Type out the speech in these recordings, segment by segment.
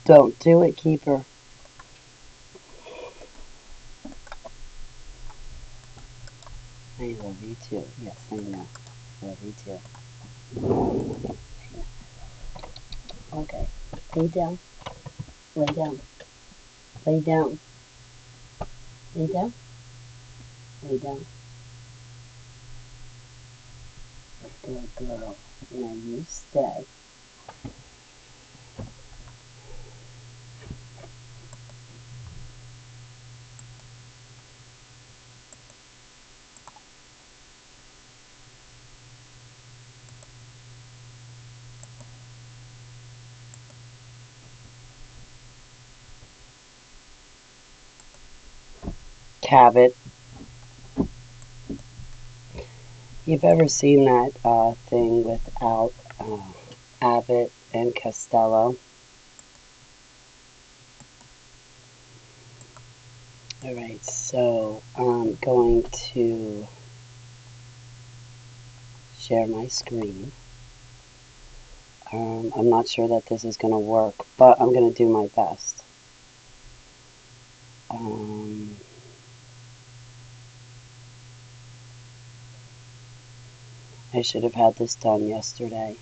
Don't do it, Keeper. I love you too. Yes, I know. I love you too. Okay. Lay down. Lay down. Lay down. Lay down. Lay down. Good girl. Now you stay. Cabot. You've ever seen that thing without Abbott and Costello? Alright, so I'm going to share my screen. I'm not sure that this is going to work, but I'm going to do my best. I should have had this done yesterday.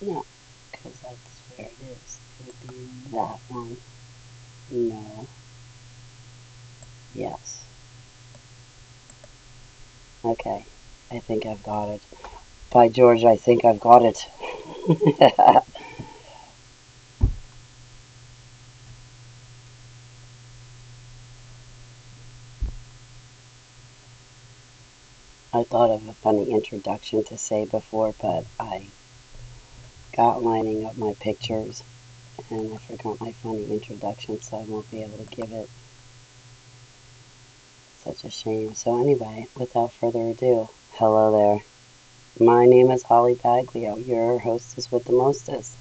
No, because that's where it is. It would be that one. No. Yes. Okay. I think I've got it. By George, I think I've got it. I thought of a funny introduction to say before, but I got lining up my pictures and I forgot my funny introduction, so I won't be able to give it. Such a shame. So anyway, without further ado, hello there. My name is Holly Baglio, your hostess with the mostest,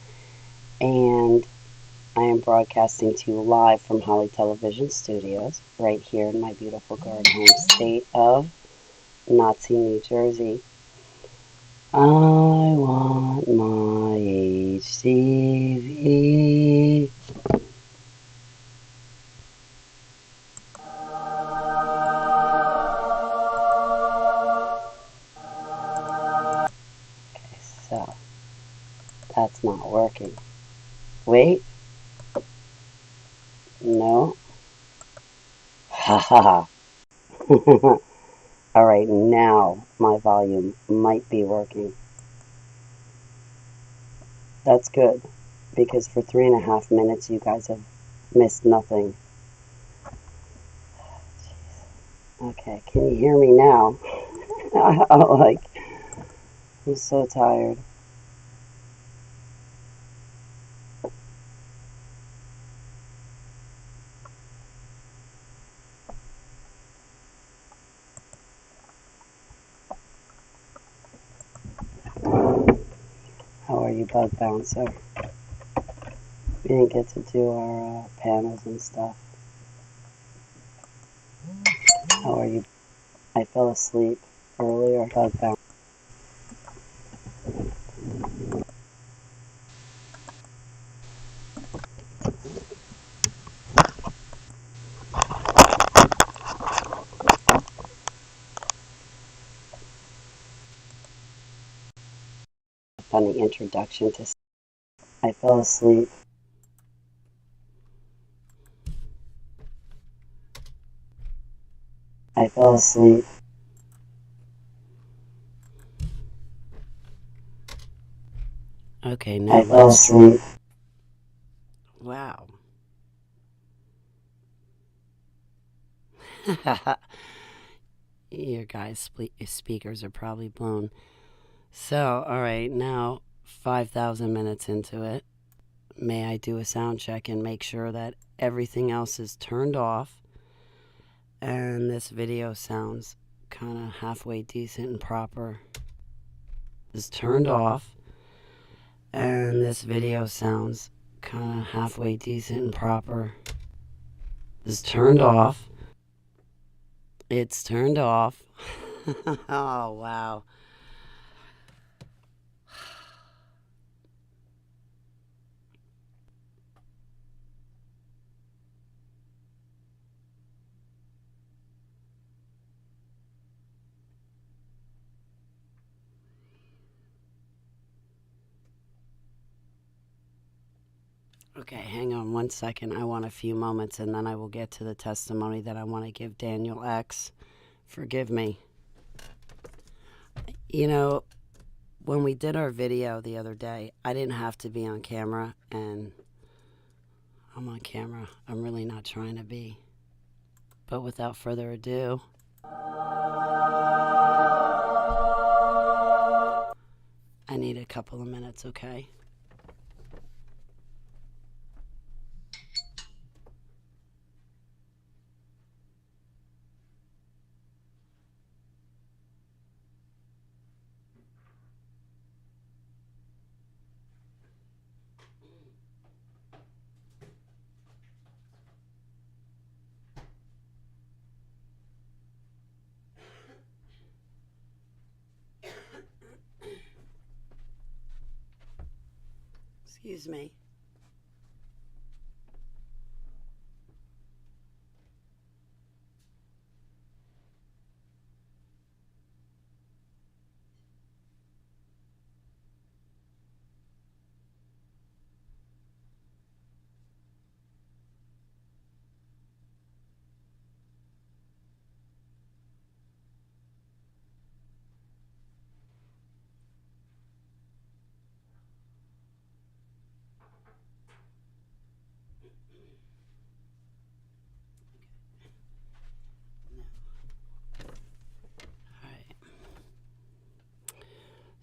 and I am broadcasting to you live from Holly Television Studios, right here in my beautiful garden home state of Nazi, New Jersey. I want my HTV. Okay, so that's not working. Wait. No. Ha ha ha. Alright, now my volume might be working. That's good, because for 3.5 minutes you guys have missed nothing. Okay, can you hear me now? I'm so tired. How are you, Bug Bouncer? We didn't get to do our panels and stuff. How are you? I fell asleep earlier, Bug Bouncer. Funny introduction to. I fell asleep. I fell asleep. Okay, now I fell asleep. Wow. Your guys' speakers are probably blown. So, alright, now 5,000 minutes into it. May I do a sound check and make sure that everything else is turned off and this video sounds kind of halfway decent and proper. Is turned off, and this video sounds kind of halfway decent and proper. Is turned off. It's turned off. Oh, wow. Okay, hang on one second. I want a few moments, and then I will get to the testimony that I want to give Daniel X. Forgive me. You know, when we did our video the other day, I didn't have to be on camera, and I'm on camera. I'm really not trying to be. But without further ado, I need a couple of minutes, okay? Excuse me.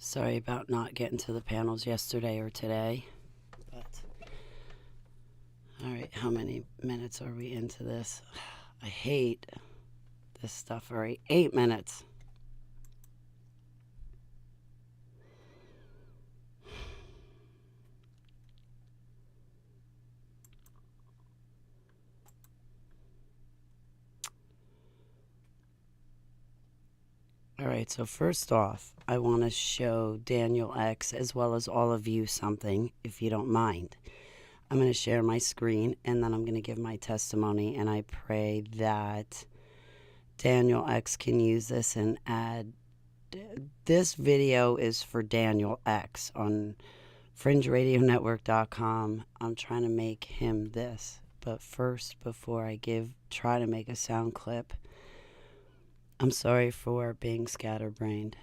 Sorry about not getting to the panels yesterday or today, but all right, how many minutes are we into this? I hate this stuff. All right, 8 minutes. All right, so first off, I want to show Daniel X as well as all of you something, if you don't mind. I'm going to share my screen, and then I'm going to give my testimony, and I pray that Daniel X can use this and add. This video is for Daniel X on FringeRadioNetwork.com. I'm trying to make him this, but first, before I try to make a sound clip, I'm sorry for being scatterbrained.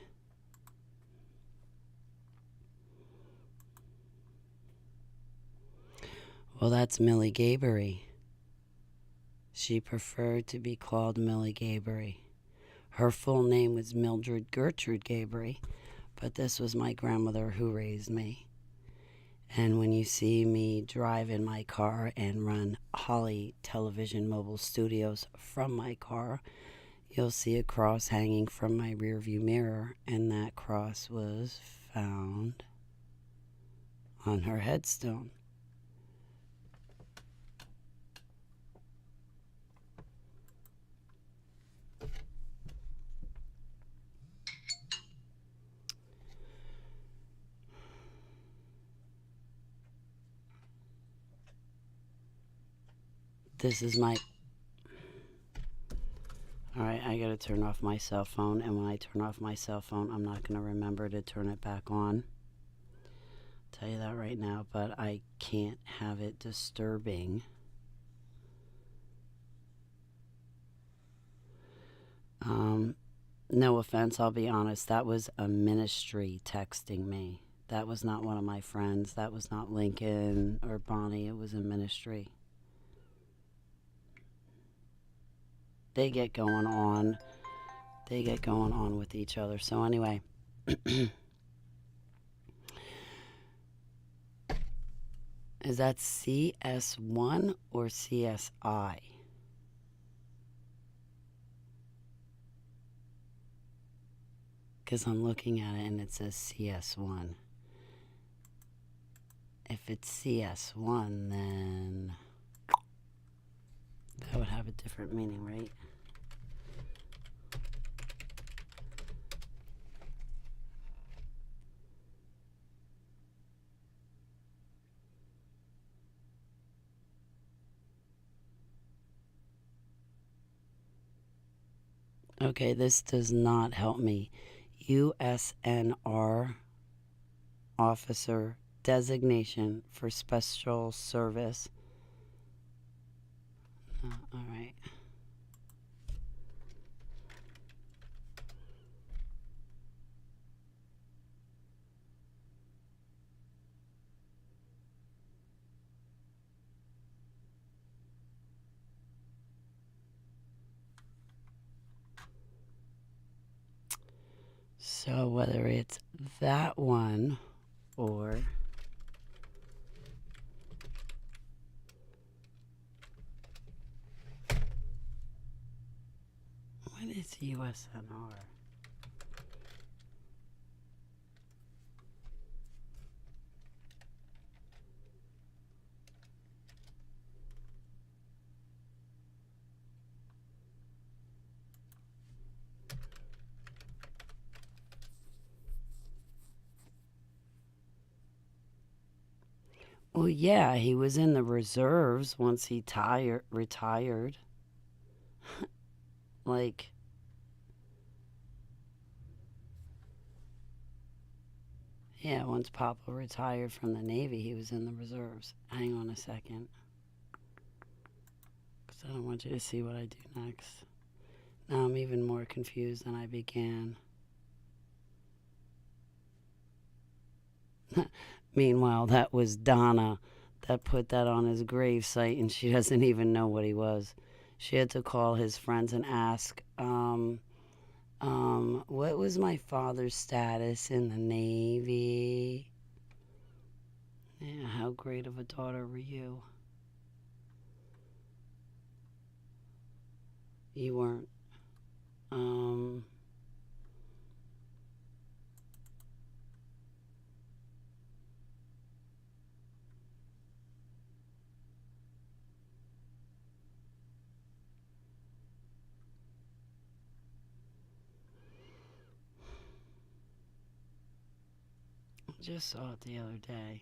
Well, that's Millie Gabory. She preferred to be called Millie Gabory. Her full name was Mildred Gertrude Gabory, but this was my grandmother who raised me. And when you see me drive in my car and run Holly Television Mobile Studios from my car, you'll see a cross hanging from my rearview mirror, and that cross was found on her headstone. This is my... Alright, I gotta turn off my cell phone, and when I turn off my cell phone, I'm not gonna remember to turn it back on. I'll tell you that right now, but I can't have it disturbing. No offense, I'll be honest, that was a ministry texting me. That was not one of my friends. That was not Lincoln or Bonnie. It was a ministry. They get going on. They get going on with each other. So anyway. Is that CS1 or CSI? Because I'm looking at it and it says CS1. If it's CS1, then that would have a different meaning, right? Okay, this does not help me. USNR officer designation for special service. All right. So whether it's that one or what is USNR? Well, yeah, he was in the reserves once he retired. Like, yeah, once Papa retired from the Navy, he was in the reserves. Hang on a second. Because I don't want you to see what I do next. Now I'm even more confused than I began. Meanwhile, that was Donna that put that on his gravesite, and she doesn't even know what he was. She had to call his friends and ask, what was my father's status in the Navy? Yeah, how great of a daughter were you? You weren't. Just saw it the other day.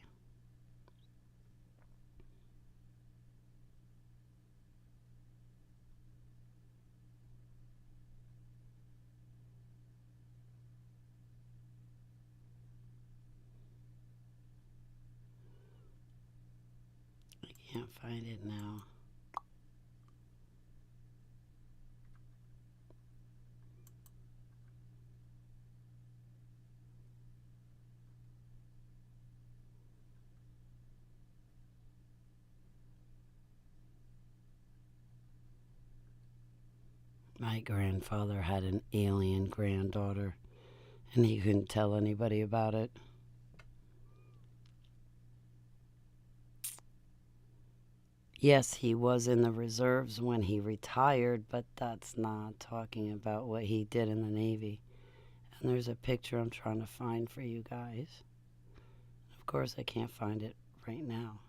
I can't find it now. My grandfather had an alien granddaughter, and he couldn't tell anybody about it. Yes, he was in the reserves when he retired, but that's not talking about what he did in the Navy. And there's a picture I'm trying to find for you guys. Of course, I can't find it right now.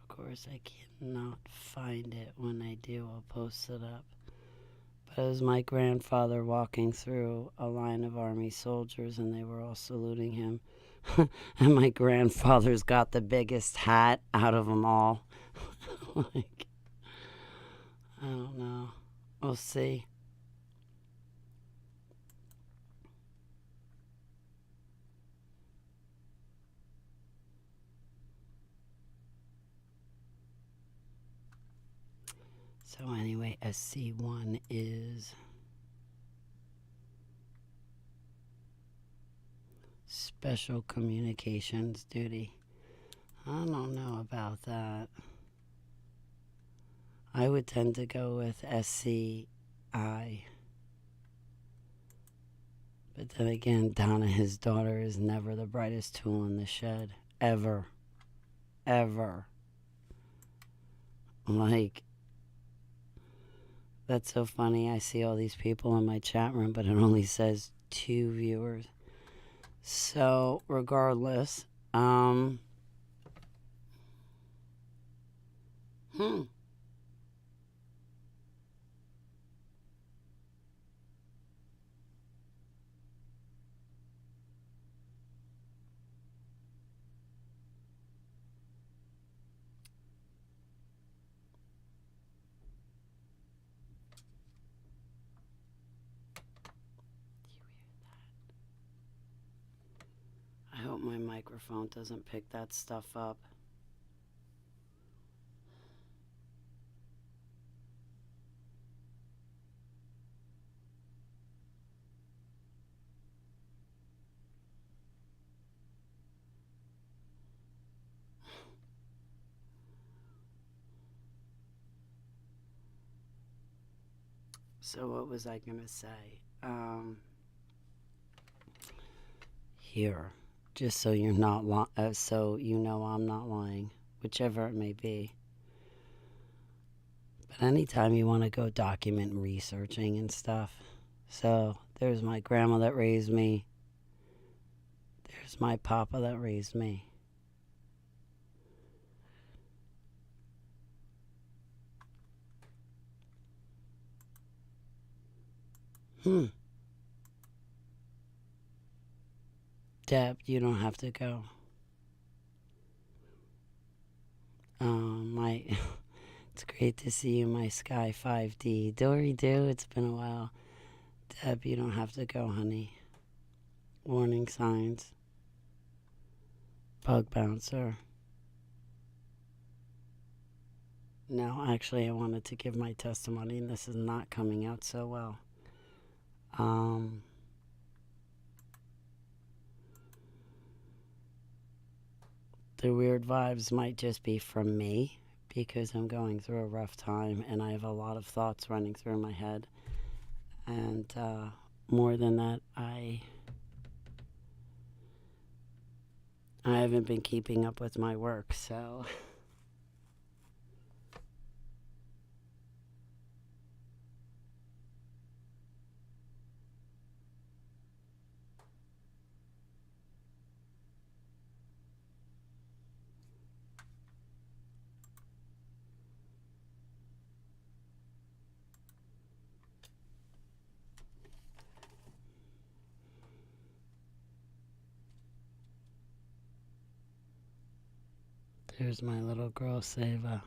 Of course, I cannot find it. When I do, I'll post it up. But it was my grandfather walking through a line of army soldiers, and they were all saluting him. And my grandfather's got the biggest hat out of them all. Like, I don't know. We'll see. So anyway, SC1 is Special Communications Duty. I don't know about that. I would tend to go with SCI. But then again, Donna, his daughter, is never the brightest tool in the shed. Ever. Ever. Like, that's so funny. I see all these people in my chat room, but it only says 2 viewers. So, regardless, I hope my microphone doesn't pick that stuff up. So what was I gonna say? Here, just so you're not so you know I'm not lying, whichever it may be. But anytime you want to go document researching and stuff. So there's my grandma that raised me. There's my papa that raised me. Deb, you don't have to go. It's great to see you, my Sky 5D. Dory do, it's been a while. Deb, you don't have to go, honey. Warning signs. Bug bouncer. No, actually, I wanted to give my testimony, and this is not coming out so well. The weird vibes might just be from me because I'm going through a rough time and I have a lot of thoughts running through my head. And more than that, I haven't been keeping up with my work, so... There's my little girl, Seva.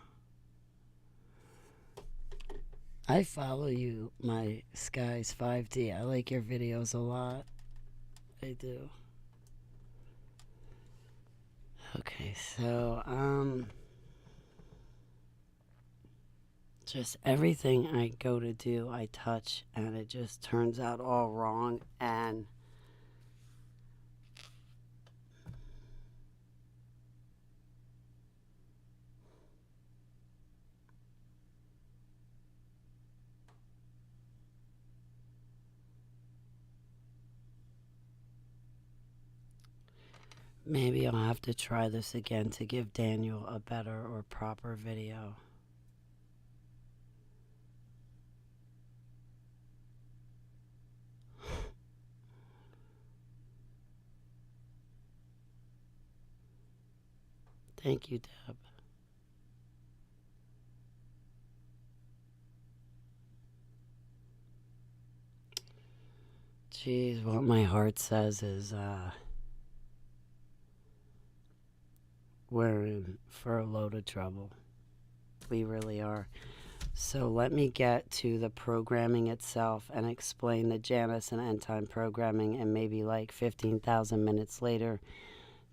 I follow you, my Skies 5D. I like your videos a lot. I do. Okay, so, just everything I go to do, I touch, and it just turns out all wrong, and maybe I'll have to try this again to give Daniel a better or proper video. Thank you, Deb. Jeez, what my heart says is, we're in for a load of trouble. We really are. So let me get to the programming itself and explain the Janus and end time programming, and maybe like 15,000 minutes later,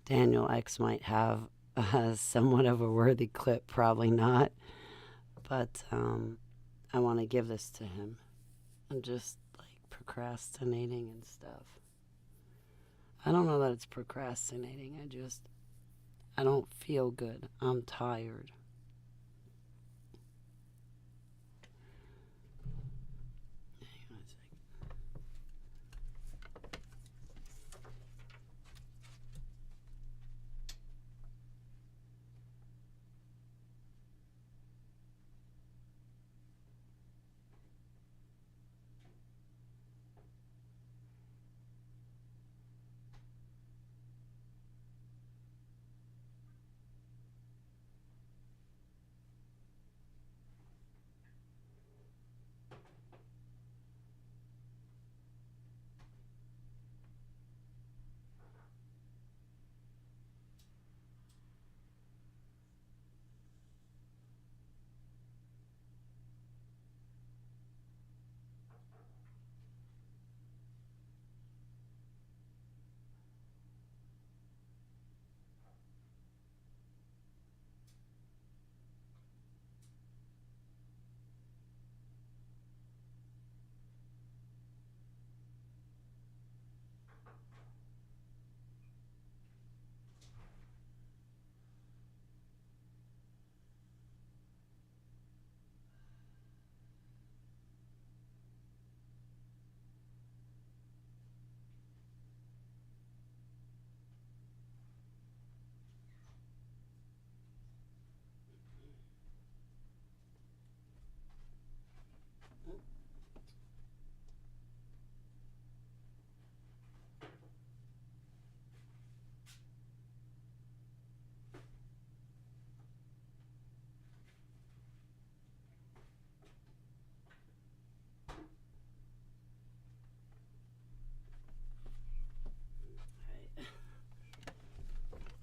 Daniel X might have somewhat of a worthy clip. Probably not. But I want to give this to him. I'm just like procrastinating and stuff. I don't know that it's procrastinating. I don't feel good. I'm tired. Hang on a second.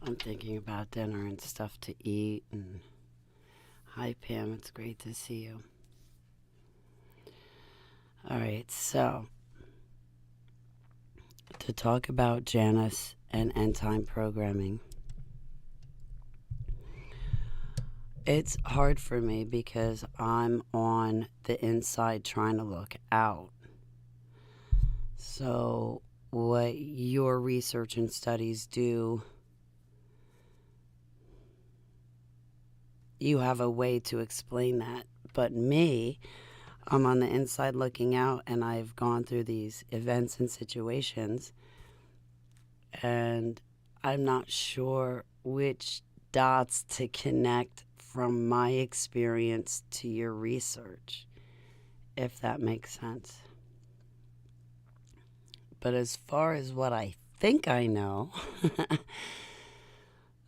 I'm thinking about dinner and stuff to eat. And hi, Pam. It's great to see you. All right, so to talk about Janus and end time programming, it's hard for me because I'm on the inside trying to look out. So, what your research and studies do, you have a way to explain that. But me, I'm on the inside looking out, and I've gone through these events and situations, and I'm not sure which dots to connect from my experience to your research, if that makes sense. But as far as what I think I know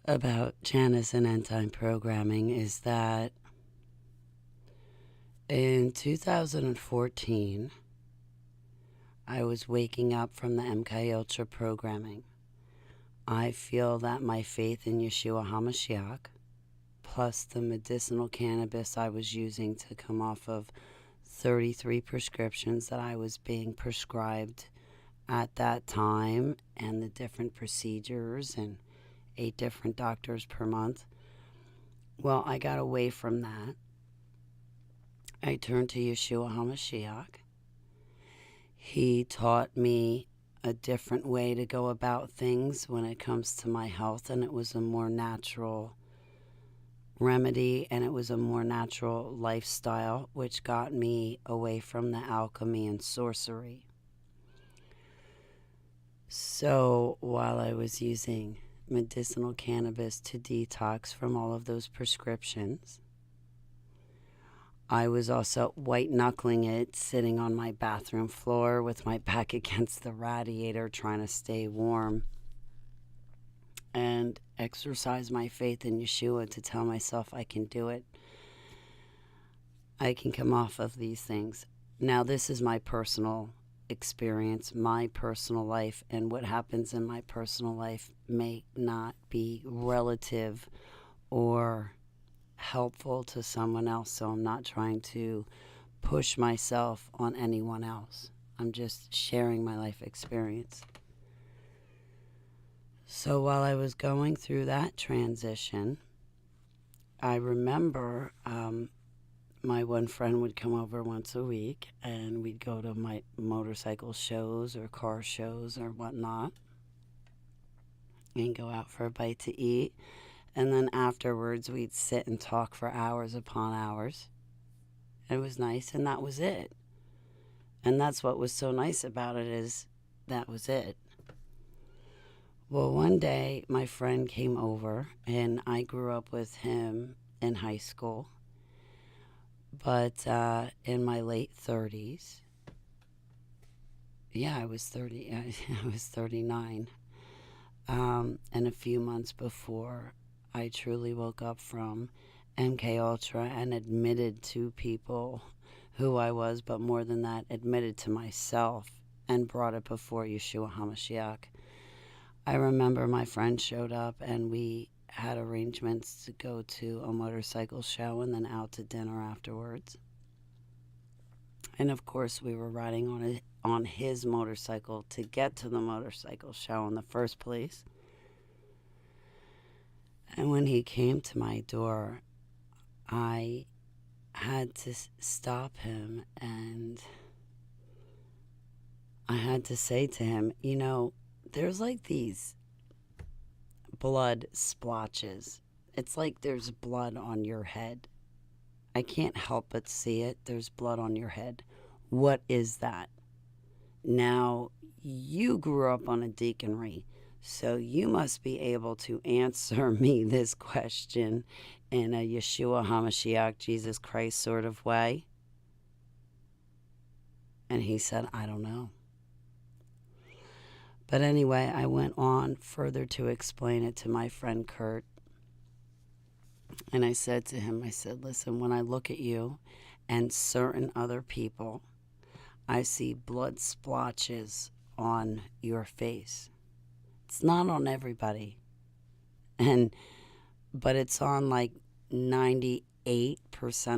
about Janus and end time programming is that in 2014, I was waking up from the MK Ultra programming. I feel that my faith in Yeshua HaMashiach, plus the medicinal cannabis I was using to come off of 33 prescriptions that I was being prescribed at that time, and the different procedures and 8 different doctors per month. Well, I got away from that. I turned to Yeshua HaMashiach. He taught me a different way to go about things when it comes to my health, and it was a more natural remedy, and it was a more natural lifestyle, which got me away from the alchemy and sorcery. So while I was using medicinal cannabis to detox from all of those prescriptions, I was also white-knuckling it, sitting on my bathroom floor with my back against the radiator, trying to stay warm, and exercise my faith in Yeshua to tell myself I can do it. I can come off of these things. Now, this is my personal experience, my personal life, and what happens in my personal life may not be relative or helpful to someone else, so I'm not trying to push myself on anyone else. I'm just sharing my life experience. So while I was going through that transition, I remember my one friend would come over once a week, and we'd go to my motorcycle shows or car shows or whatnot, and go out for a bite to eat. And then afterwards, we'd sit and talk for hours upon hours. It was nice, and that was it. And that's what was so nice about it, is that was it. Well, one day my friend came over, and I grew up with him in high school, but in my late 30s. Yeah, I was 30. I was 39. And a few months before I truly woke up from MK Ultra and admitted to people who I was, but more than that, admitted to myself and brought it before Yeshua HaMashiach. I remember my friend showed up, and we had arrangements to go to a motorcycle show and then out to dinner afterwards. And of course, we were riding on his motorcycle to get to the motorcycle show in the first place. And when he came to my door, I had to stop him, and I had to say to him, you know, there's like these blood splotches. It's like there's blood on your head. I can't help but see it. There's blood on your head. What is that? Now, you grew up on a deaconry, so you must be able to answer me this question in a Yeshua HaMashiach, Jesus Christ sort of way. And he said, I don't know. But anyway, I went on further to explain it to my friend Kurt. And I said to him, I said, listen, when I look at you and certain other people, I see blood splotches on your face. It's not on everybody. But it's on like 98%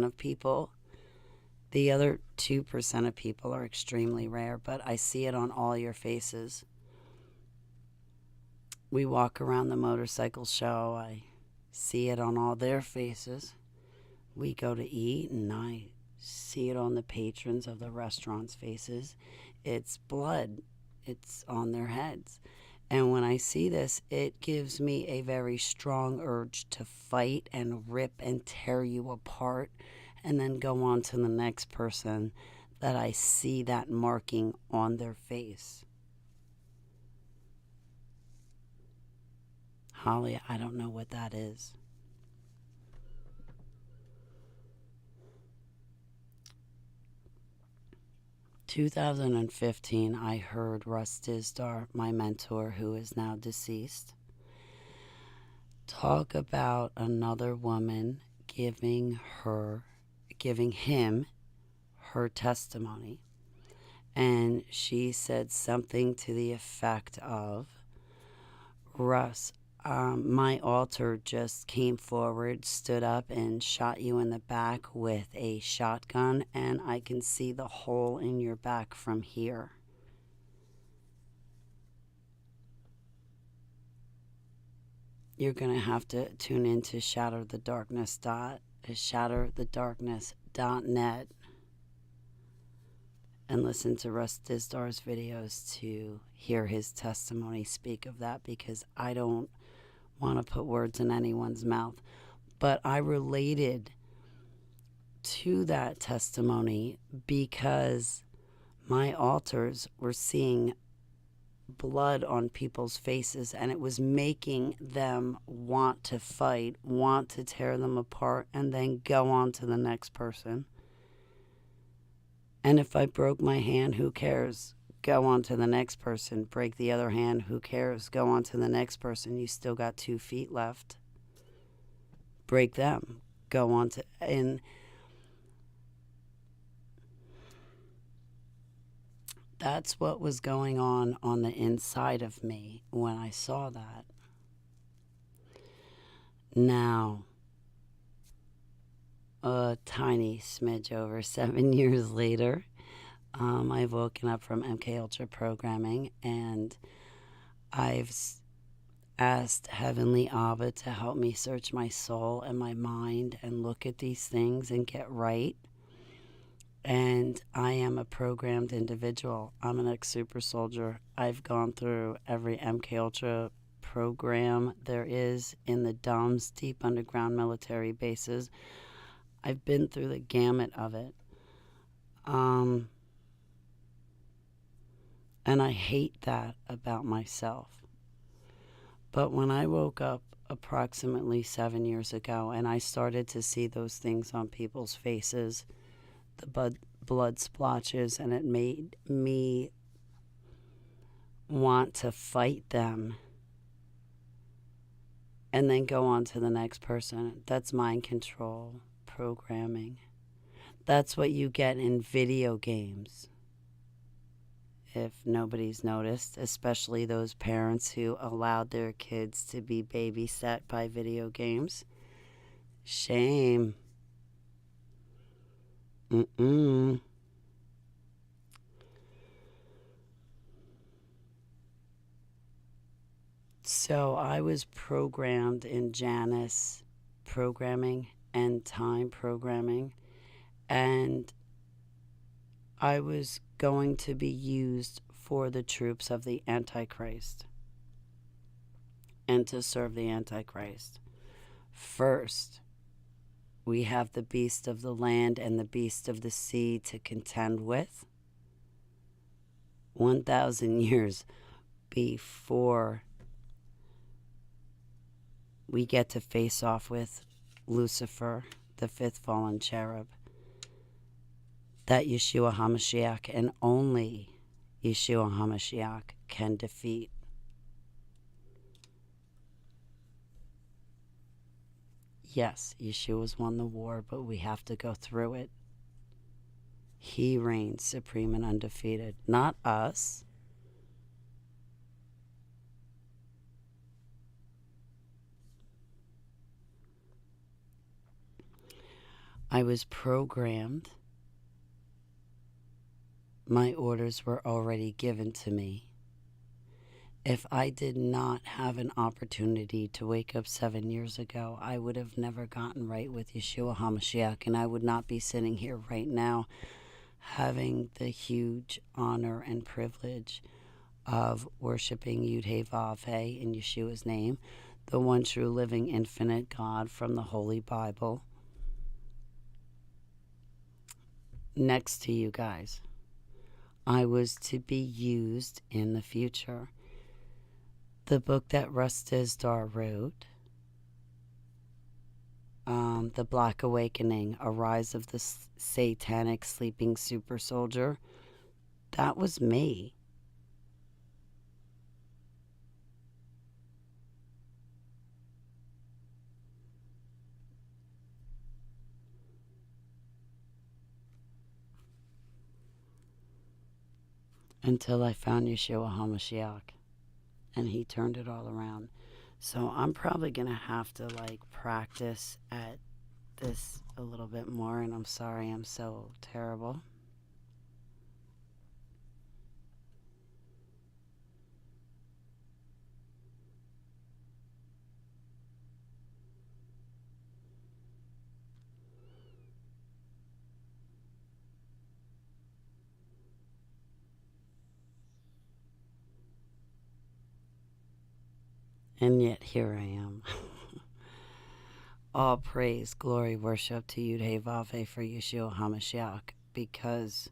of people. The other 2% of people are extremely rare, but I see it on all your faces. We walk around the motorcycle show. I see it on all their faces. We go to eat, and I see it on the patrons of the restaurant's faces. It's blood. It's on their heads. And when I see this, it gives me a very strong urge to fight and rip and tear you apart, and then go on to the next person that I see that marking on their face. Holly, I don't know what that is. In 2015, I heard Russ Dizdar, my mentor, who is now deceased, talk about another woman giving him her testimony. And she said something to the effect of, Russ, my altar just came forward, stood up, and shot you in the back with a shotgun, and I can see the hole in your back from here. You're going to have to tune into shatterthedarkness.net and listen to Russ Dizdar's videos to hear his testimony speak of that, because I don't want to put words in anyone's mouth. But I related to that testimony because my altars were seeing blood on people's faces, and it was making them want to fight, want to tear them apart, and then go on to the next person. And if I broke my hand, who cares? Go on to the next person. Break the other hand, who cares? Go on to the next person. You still got 2 feet left. Break them. Go on to... And that's what was going on the inside of me when I saw that. Now, a tiny smidge over 7 years later, I've woken up from MK Ultra programming, and I've asked Heavenly Abba to help me search my soul and my mind and look at these things and get right. And I am a programmed individual. I'm an ex-super soldier. I've gone through every MK Ultra program there is in the DUMBs, deep underground military bases. I've been through the gamut of it. And I hate that about myself. But when I woke up approximately 7 years ago and I started to see those things on people's faces, the blood splotches, and it made me want to fight them and then go on to the next person. That's mind control programming. That's what you get in video games. If nobody's noticed, especially those parents who allowed their kids to be babysat by video games. Shame. So I was programmed in Janus programming and time programming, and I was going to be used for the troops of the Antichrist and to serve the Antichrist. First, we have the beast of the land and the beast of the sea to contend with. 1,000 years before we get to face off with Lucifer, the fifth fallen cherub, that Yeshua HaMashiach and only Yeshua HaMashiach can defeat. Yes, Yeshua's won the war, but we have to go through it. He reigns supreme and undefeated, not us. I was programmed. My orders were already given to me. If I did not have an opportunity to wake up 7 years ago, I would have never gotten right with Yeshua HaMashiach, and I would not be sitting here right now having the huge honor and privilege of worshiping Yud-Heh-Vav-Heh in Yeshua's name, the one true living infinite God from the Holy Bible, next to you guys. I was to be used in the future. The book that Russ Dizdar wrote, The Black Awakening, A Rise of the Satanic Sleeping Super Soldier, that was me. Until I found Yeshua HaMashiach, and he turned it all around. So I'm probably going to have to practice at this a little bit more, and I'm sorry I'm so terrible. And yet here I am. All praise, glory, worship to Yud-Heh-Vav-Heh for Yeshua HaMashiach, because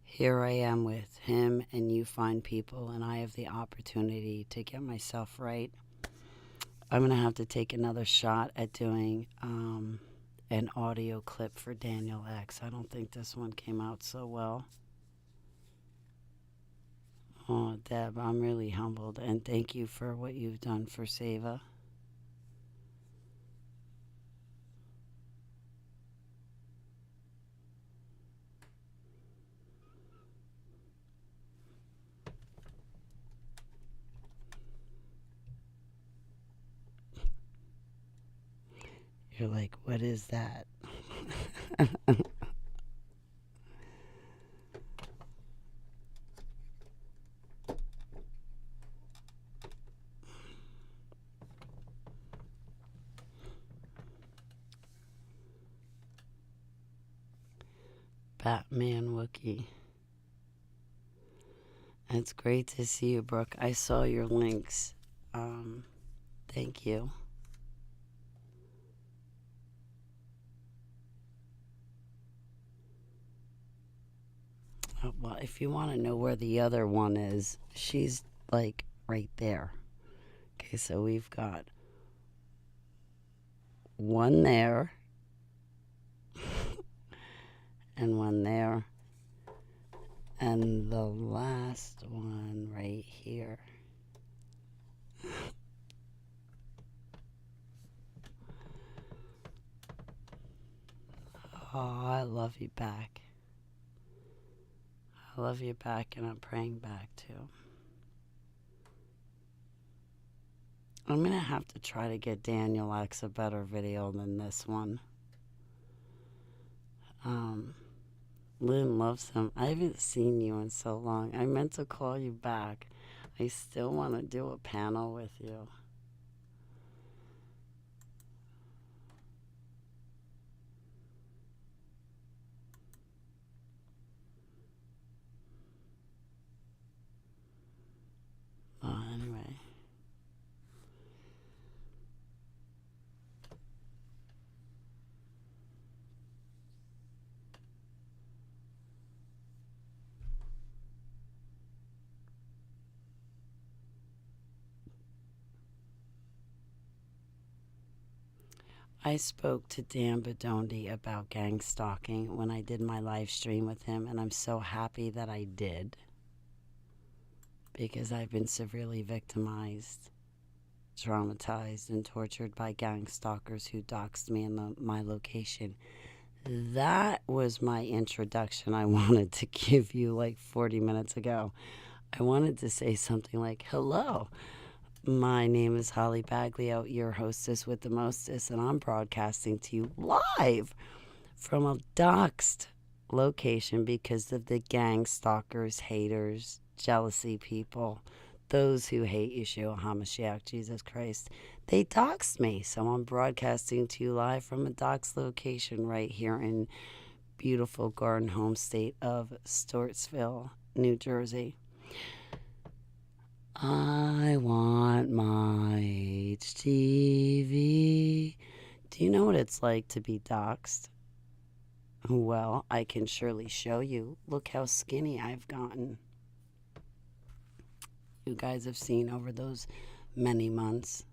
here I am with him and you fine people, and I have the opportunity to get myself right. I'm going to have to take another shot at doing an audio clip for Daniel X. I don't think this one came out so well. Oh, Deb, I'm really humbled, and thank you for what you've done for Seva. You're like, what is that? Batman Wookie. It's great to see you, Brooke. I saw your links. Thank you. Well, if you want to know where the other one is, she's like right there. Okay, so we've got one there and one there and the last one right here. Oh, I love you back. I love you back, and I'm praying back too. I'm going to have to try to get Daniel X a better video than this one. Lynn loves him. I haven't seen you in so long. I meant to call you back. I still want to do a panel with you. Anyway. I spoke to Dan Bedondi about gang stalking when I did my live stream with him, and I'm so happy that I did, because I've been severely victimized, traumatized, and tortured by gang stalkers who doxed me in my location. That was my introduction I wanted to give you like 40 minutes ago. I wanted to say something like, hello, my name is Holly Baglio, your hostess with the mostest, and I'm broadcasting to you live from a doxed location because of the gang stalkers, haters, jealousy people, those who hate Yeshua HaMashiach, Jesus Christ. They doxed me, so I'm broadcasting to you live from a doxed location right here in beautiful Garden Home state of Stortsville, New Jersey. I want my HTV. Do you know what it's like to be doxxed? Well, I can surely show you. Look how skinny I've gotten. You guys have seen over those many months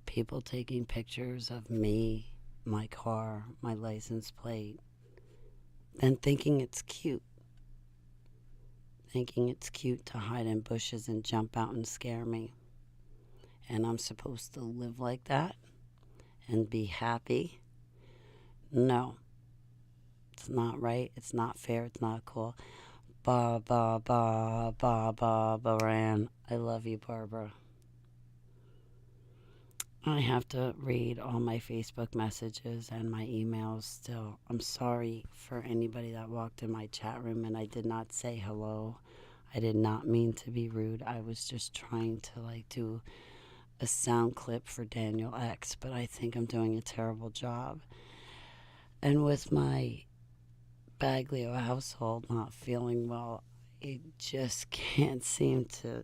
people taking pictures of me, my car, my license plate, and thinking it's cute. Thinking it's cute to hide in bushes and jump out and scare me. And I'm supposed to live like that and be happy? No. It's not right. It's not fair. It's not cool. Baran. I love you, Barbara. I have to read all my Facebook messages and my emails still. I'm sorry for anybody that walked in my chat room and I did not say hello. I did not mean to be rude. I was just trying to do a sound clip for Daniel X, but I think I'm doing a terrible job. And with my Baglio household not feeling well, I just can't seem to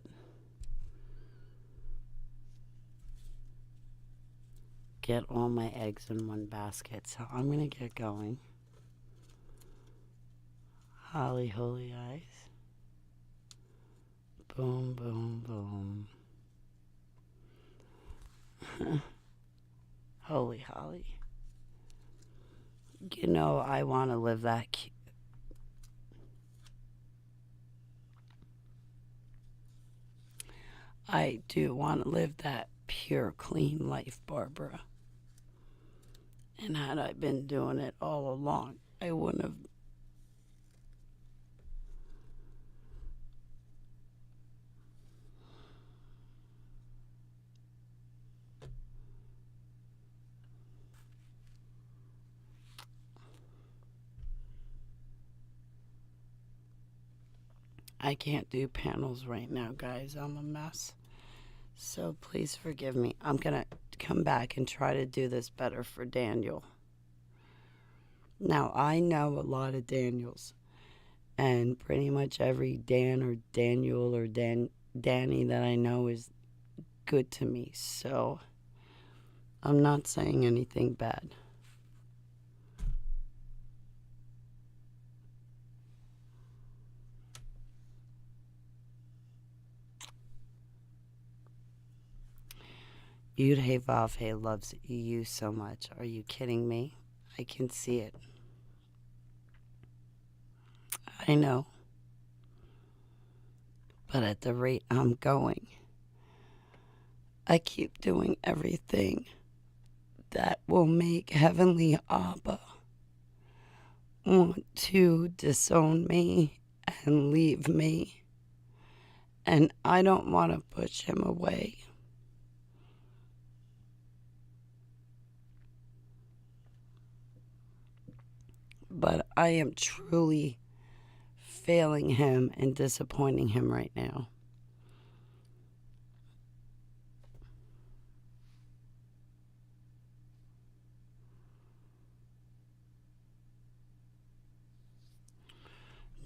get all my eggs in one basket. So I'm going to get going. Holly Holy Eyes. Boom, boom, boom. Holy Holly. You know, I want to live that I do want to live that pure, clean life, Barbara. And had I been doing it all along, I wouldn't have. I can't do panels right now, guys. I'm a mess. So please forgive me. I'm going to come back and try to do this better for Daniel. Now, I know a lot of Daniels, and pretty much every Dan or Daniel or Danny that I know is good to me, so I'm not saying anything bad. Yudhe Vavhe loves you so much. Are you kidding me? I can see it. I know. But at the rate I'm going, I keep doing everything that will make Heavenly Abba want to disown me and leave me. And I don't want to push him away. But I am truly failing him and disappointing him right now.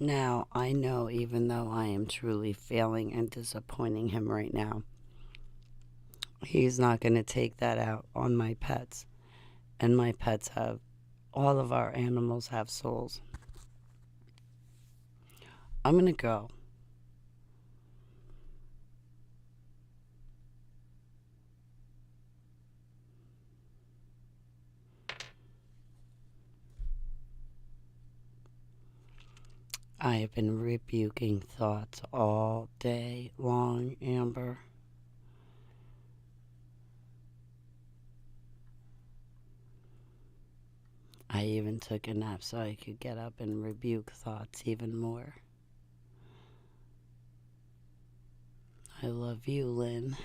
Now, I know even though I am truly failing and disappointing him right now, he's not going to take that out on my pets. And my pets have, all of our animals have souls. I'm going to go. I have been rebuking thoughts all day long, Amber. I even took a nap so I could get up and rebuke thoughts even more. I love you, Lynn.